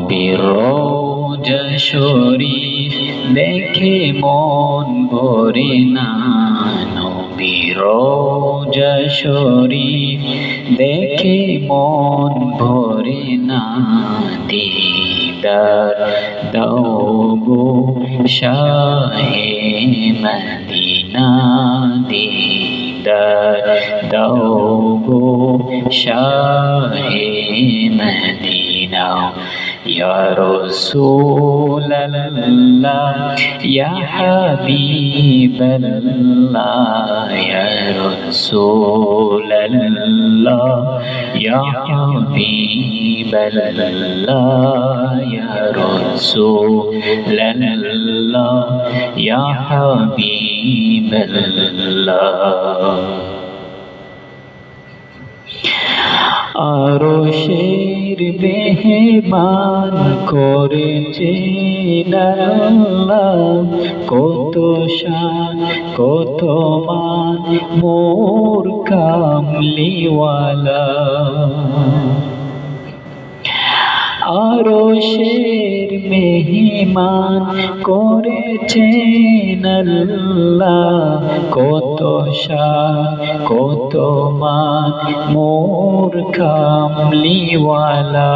নবীর রওজা শরীফ দেখে মন ভরে না, নবীর রওজা শরীফ দেখে মন ভরে না, দিদার দাও গো শাহে মদিনা, দিদার দাও গো শাহে মদিনা। ইয়া রাসূলাল্লাহ ইয়া হাবিবাল্লাহ, ইয়া রাসূলাল্লাহ ইয়া হাবিবাল্লাহ, ইয়া রাসূলাল্লাহ ইয়া হাবিবাল্লাহ। আরশের মেহমান করেছেন আল্লাহ, কত শান কত মান মোর কামলিওয়ালা। আরশের মেহমান করেছেন আল্লাহ, কত শান কত মান মোর কামলিওয়ালা।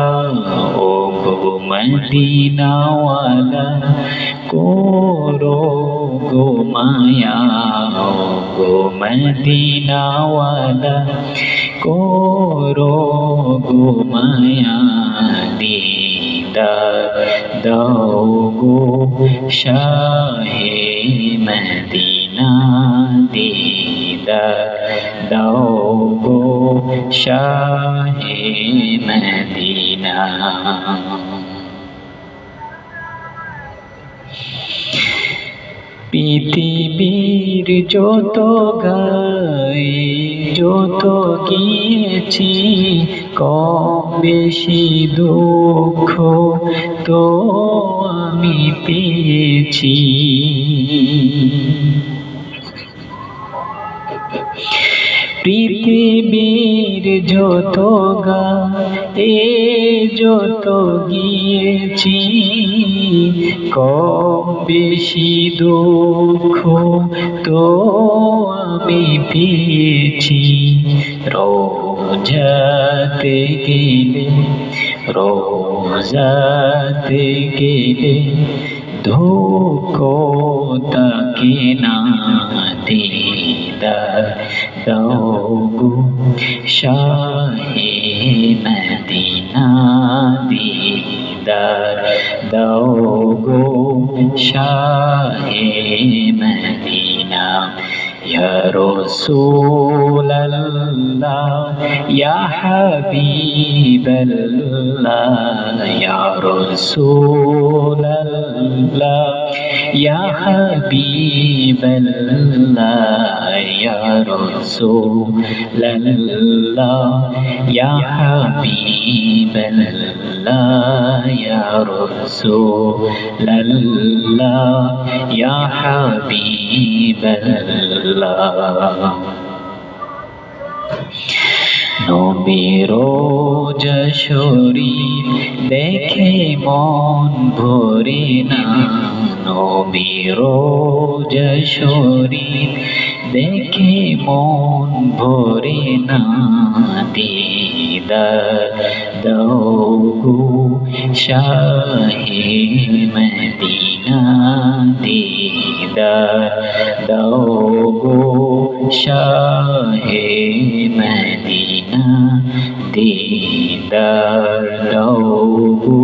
ও গো মদিনাওয়ালা করো গো মায়া, ও গো মদিনাওয়ালা করো গো মায়া, দিদার দাও গো শাহে মদিনা, দিদার দাও গো শাহে মদিনা। পৃথিবীর যত গাই যত গিয়েছি, কম বেশি দুঃখ তো আমি পেয়েছি। পৃথিবীর যত গায়ে যত গিয়েছি, কম বেশি দুঃখ তো আমি পেয়েছি। রোজাতে গেলে রোজাতে গেলে দুঃখ তাকে না, দিদার দাও গো শাহে মদিনা, দিদার দাও গো শাহে মদিনা। ইয়া রাসূলাল্লাহ ইয়া হাবিবাল্লাহ, ইয়া রাসূলাল্লাহ ইয়া হাবিবাল্লাহ, ইয়া রাসূলাল্লাহ ইয়া হাবিবাল্লাহ, ইয়া রাসূলাল্লাহ ইয়া হাবিবাল্লাহ। নবীর রওজা শরীফ দেখে মন ভরে না, নবীর রওজা শরীফ দেখে মন ভরে না, দিদার দাও গো শাহে মদিনা, দিদার দাও গো শাহে মদিনা, দিদার দাও গো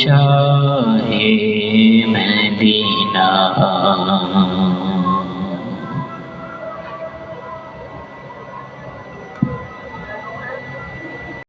শাহে মদিনা।